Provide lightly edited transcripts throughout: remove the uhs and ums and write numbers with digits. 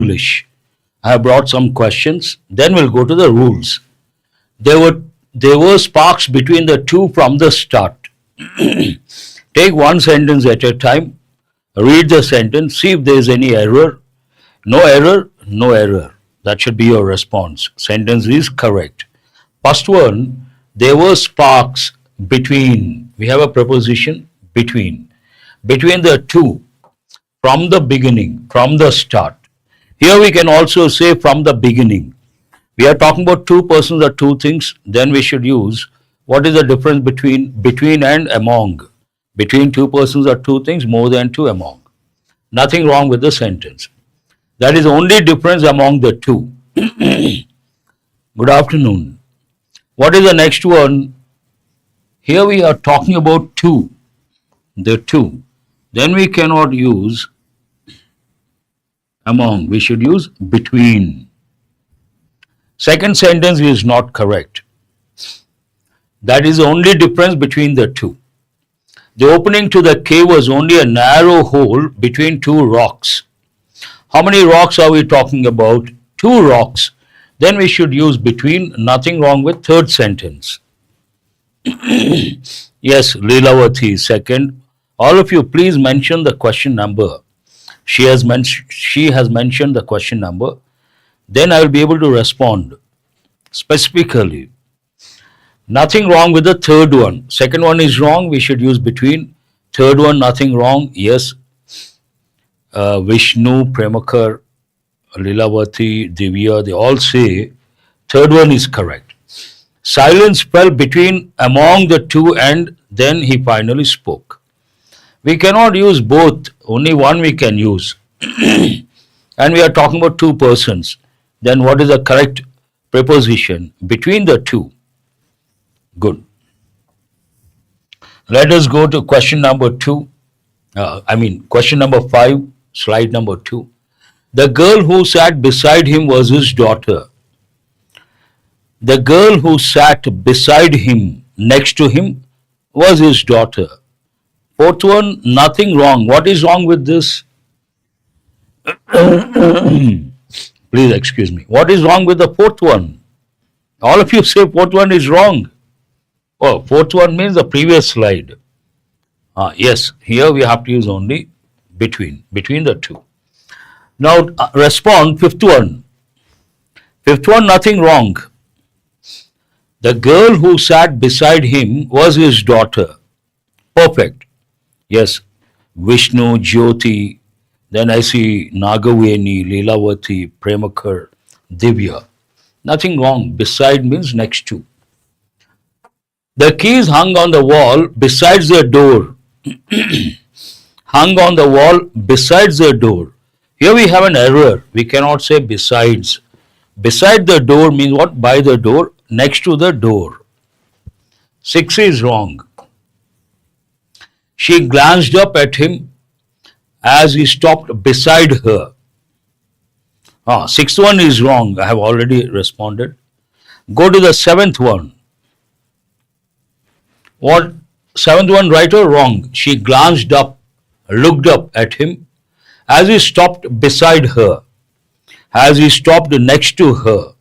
English. I have brought some questions. Then we'll go to the rules. There were sparks between the two from the start. Take one sentence at a time. Read the sentence. See if there is any error. No error. No error. That should be your response. Sentence is correct. First one, there were sparks between. We have a preposition between. Between the two. From the beginning. From the start. Here we can also say from the beginning. We are talking about two persons or two things. Then we should use what is the difference between and among. Between two persons or two things, more than two among. Nothing wrong with the sentence. That is the only difference among the two. Good afternoon. What is the next one? Here we are talking about two. The two. Then we cannot use among. We should use between. Second sentence is not correct. That is the only difference between the two. The opening to the cave was only a narrow hole between two rocks. How many rocks are we talking about? Two rocks. Then we should use between. Nothing wrong with third sentence. Yes, Leelavati, second. All of you, please mention the question number. She has mentioned the question number. Then I will be able to respond specifically. Nothing wrong with the third one. Second one is wrong. We should use between. Third one, nothing wrong. Yes. Vishnu, Premakar, Leelavati, Divya, they all say third one is correct. Silence fell between among the two and then he finally spoke. We cannot use both. Only one we can use. And we are talking about two persons. Then what is the correct preposition? Between the two. Good. Let us go to question number 2. Question number 5, slide number 2. The girl who sat beside him was his daughter. The girl who sat beside him, next to him, was his daughter. Fourth one, nothing wrong. What is wrong with this? Please excuse me. What is wrong with the fourth one? All of you say fourth one is wrong. Oh, fourth one means the previous slide. Yes, here we have to use only between the two. Now respond, fifth one. Fifth one, nothing wrong. The girl who sat beside him was his daughter. Perfect. Yes, Vishnu, Jyoti, then I see Nagaveni, Leelavati, Premakar, Divya. Nothing wrong. Beside means next to. The keys hung on the wall besides the door. Hung on the wall besides the door. Here we have an error. We cannot say besides. Beside the door means what? By the door, next to the door. 6 is wrong. She glanced up at him as he stopped beside her. Sixth one is wrong. I have already responded. Go to the seventh one. What? Seventh one, right or wrong? She glanced up, looked up at him as he stopped beside her, as he stopped next to her.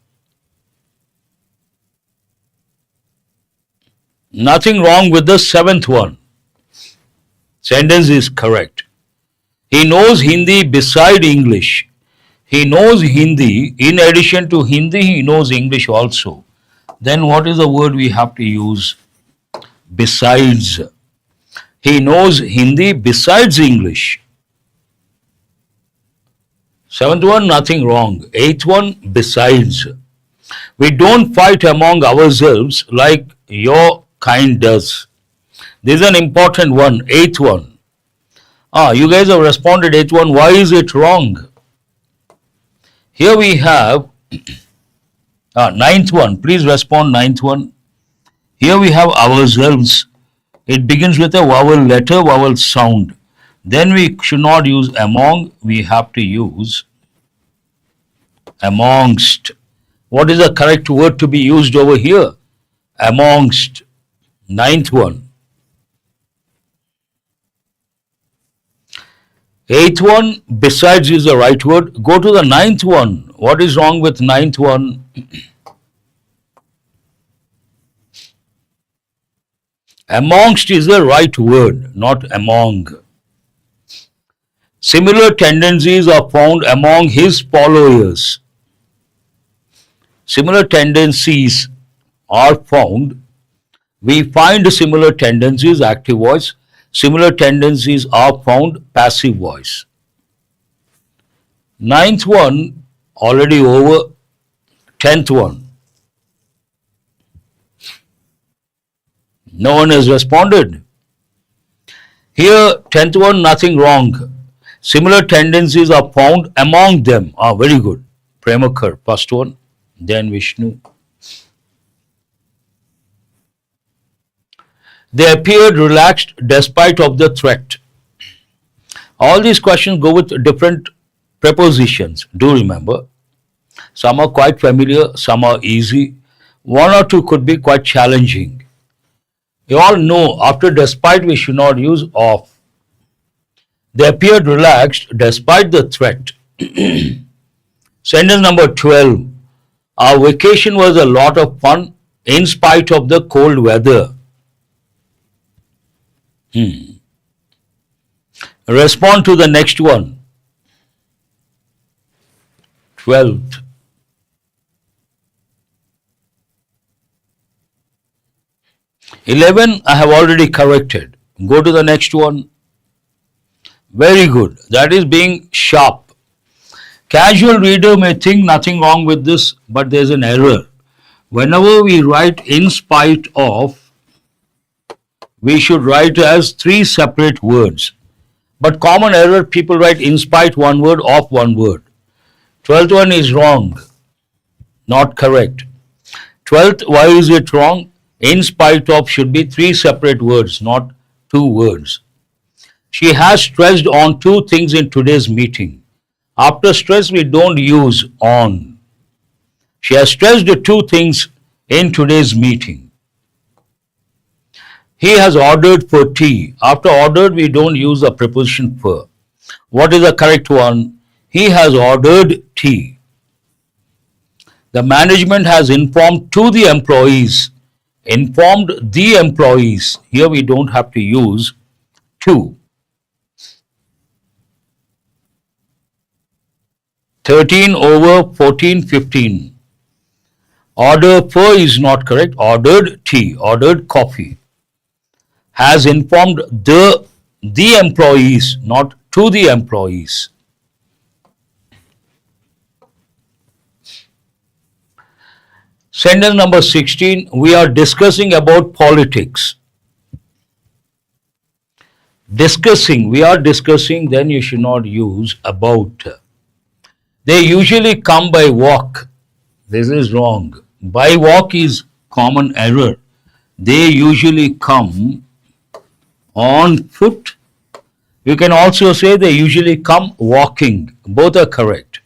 Nothing wrong with the seventh one. Sentence is correct. He knows Hindi beside English. He knows Hindi. In addition to Hindi, he knows English also. Then what is the word we have to use? Besides. He knows Hindi besides English. Seventh one, nothing wrong. Eighth one, besides. We don't fight among ourselves like your kind does. This is an important one. Eighth one. You guys have responded eighth one. Why is it wrong? Here we have ninth one. Please respond ninth one. Here we have ourselves. It begins with a vowel letter, vowel sound. Then we should not use among. We have to use amongst. What is the correct word to be used over here? Amongst. Ninth one. Eighth one, besides is the right word. Go to the ninth one. What is wrong with ninth one? Amongst is the right word, not among. Similar tendencies are found among his followers. Similar tendencies are found. We find similar tendencies, active voice. Similar tendencies are found, passive voice. Ninth one, already over. 10th one. No one has responded. Here, 10th one, nothing wrong. Similar tendencies are found among them. Very good. Premakar, first one. Then Vishnu. They appeared relaxed despite of the threat. All these questions go with different prepositions. Do remember. Some are quite familiar, some are easy. One or two could be quite challenging. You all know after despite we should not use of. They appeared relaxed despite the threat. Sentence number 12. Our vacation was a lot of fun in spite of the cold weather. Respond to the next one. 12th. 11, I have already corrected. Go to the next one. Very good. That is being sharp. Casual reader may think nothing wrong with this, but there's an error. Whenever we write in spite of, we should write as three separate words. But common error, people write in spite one word, of one word. 12th one is wrong. Not correct. 12th, why is it wrong? In spite of should be three separate words, not two words. She has stressed on two things in today's meeting. After stress, we don't use on. She has stressed the two things in today's meeting. He has ordered for tea. After ordered, we don't use the preposition for. What is the correct one? He has ordered tea. The management has informed to the employees. Informed the employees. Here we don't have to use to. 13 over 14, 15. Order for is not correct. Ordered tea. Ordered coffee. Has informed the employees, not to the employees. Sentence number 16, we are discussing about politics. Discussing, we are discussing, then you should not use about. They usually come by walk. This is wrong. By walk is common error. They usually come on foot. You can also say they usually come walking. Both are correct.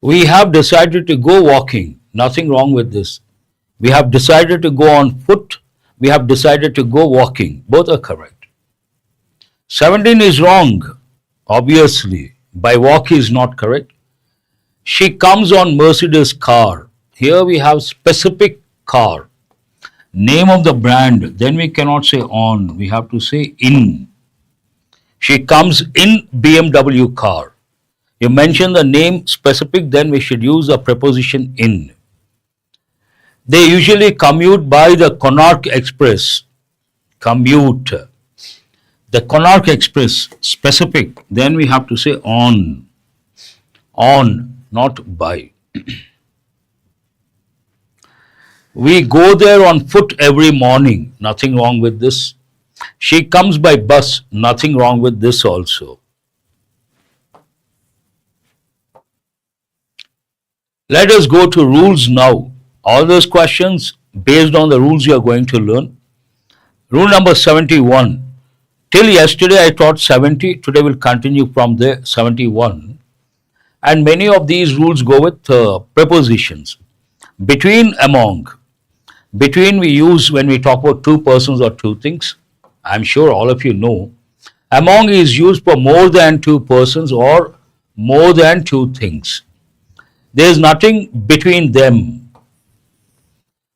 We have decided to go walking. Nothing wrong with this. We have decided to go on foot. We have decided to go walking. Both are correct. 17 is wrong. Obviously, by walk is not correct. She comes on Mercedes car. Here we have specific car. Name of the brand. Then we cannot say on. We have to say in. She comes in BMW car. You mention the name specific, then we should use a preposition in. They usually commute by the Konark Express. Commute. The Konark Express, specific, then we have to say on. On, not by. We go there on foot every morning. Nothing wrong with this. She comes by bus. Nothing wrong with this also. Let us go to rules now. All those questions based on the rules you are going to learn. Rule number 71. Till yesterday I taught 70. Today we'll continue from there, 71. And many of these rules go with prepositions. Between, among. Between we use when we talk about two persons or two things. I'm sure all of you know. Among is used for more than two persons or more than two things. There is nothing between them.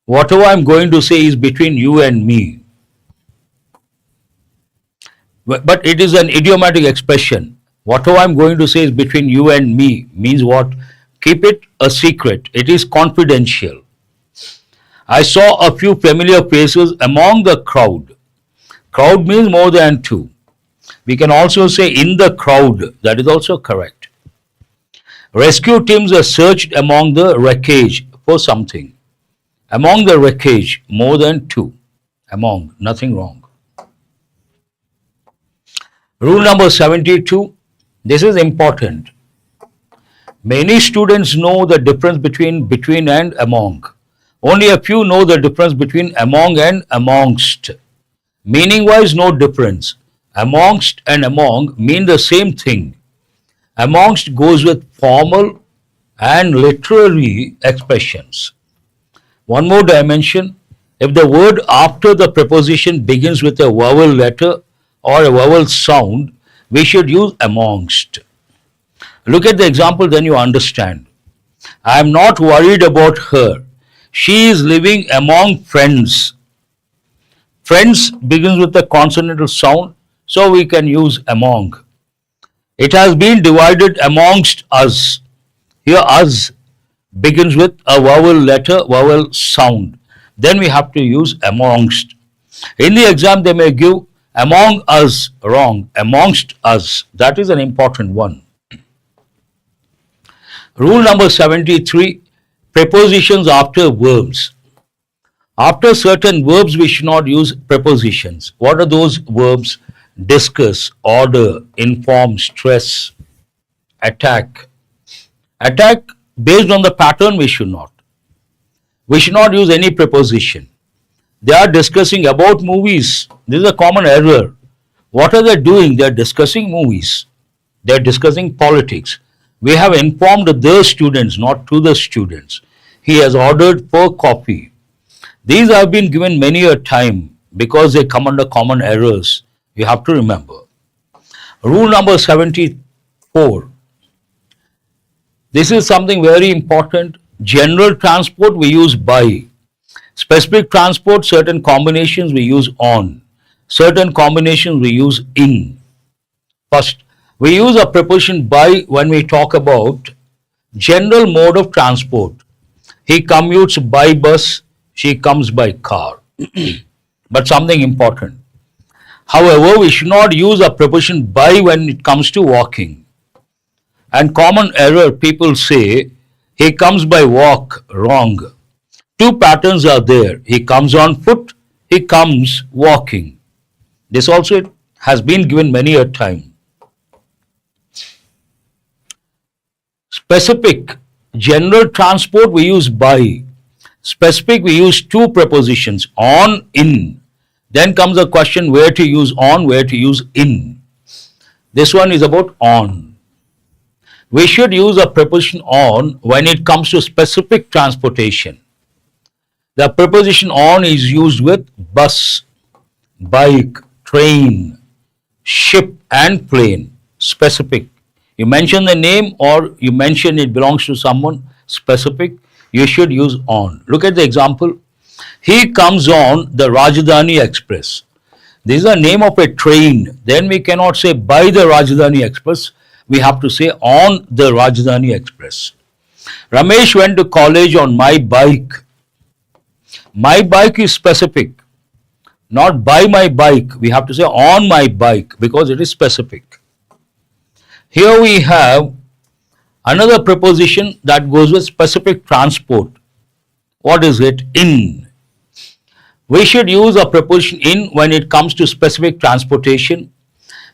Whatever I'm going to say is between you and me. But it is an idiomatic expression. Whatever I'm going to say is between you and me means what? Keep it a secret. It is confidential. I saw a few familiar faces among the crowd. Crowd means more than two. We can also say in the crowd. That is also correct. Rescue teams are searched among the wreckage for something. Among the wreckage, more than two. Among, nothing wrong. Rule number 72. This is important. Many students know the difference between and among. Only a few know the difference between among and amongst. Meaning-wise, no difference. Amongst and among mean the same thing. Amongst goes with formal and literary expressions. One more dimension. If the word after the preposition begins with a vowel letter or a vowel sound, we should use amongst. Look at the example, then you understand. I am not worried about her. She is living among friends. Friends begins with a consonantal sound, so we can use among. It has been divided amongst us. Here us begins with a vowel letter, vowel sound. Then we have to use amongst. In the exam, they may give among us, wrong, amongst us. That is an important one. Rule number 73, prepositions after verbs. After certain verbs, we should not use prepositions. What are those verbs? Discuss, order, inform, stress, attack. Attack, based on the pattern, we should not. We should not use any preposition. They are discussing about movies. This is a common error. What are they doing? They are discussing movies. They are discussing politics. We have informed the students, not to the students. He has ordered for coffee. These have been given many a time because they come under common errors. You have to remember. Rule number 74. This is something very important. General transport we use by. Specific transport, certain combinations we use on. Certain combinations we use in. First, we use a preposition by when we talk about general mode of transport. He commutes by bus, she comes by car. But something important. However, we should not use a preposition by when it comes to walking. And common error, people say, he comes by walk, wrong. Two patterns are there. He comes on foot, he comes walking. This also has been given many a time. Specific, general transport we use by. Specific we use two prepositions, on, in. Then comes the question where to use on, where to use in. This one is about on. We should use a preposition on when it comes to specific transportation. The preposition on is used with bus, bike, train, ship and plane. Specific. You mention the name or you mention it belongs to someone specific, you should use on. Look at the example. He comes on the Rajdhani Express. This is the name of a train. Then we cannot say by the Rajdhani Express. We have to say on the Rajdhani Express. Ramesh went to college on my bike. My bike is specific. Not by my bike. We have to say on my bike because it is specific. Here we have another preposition that goes with specific transport. What is it? In. We should use a preposition in when it comes to specific transportation.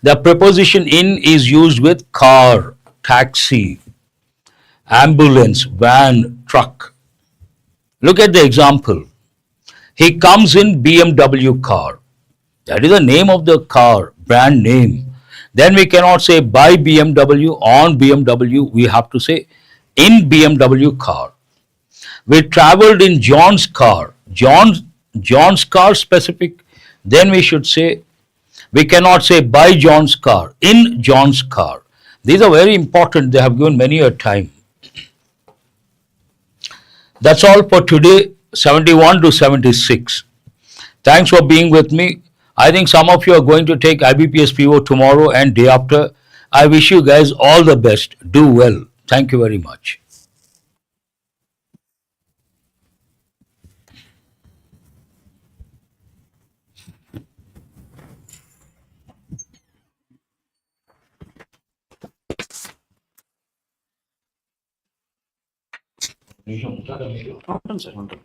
The preposition in is used with car, taxi, ambulance, van, truck. Look at the example. He comes in BMW car. That is the name of the car, brand name. Then we cannot say by BMW, on BMW. We have to say in BMW car. We traveled in John's car. John's car specific. Then we should say We cannot say by John's car, in John's car. These are very important. They have given many a time. That's all for today, 71 to 76. Thanks for being with me. I think some of you are going to take IBPS PO tomorrow and day after. I wish you guys all the best. Do well. Thank you very much. ఉంటుంది sir ఉంటుంది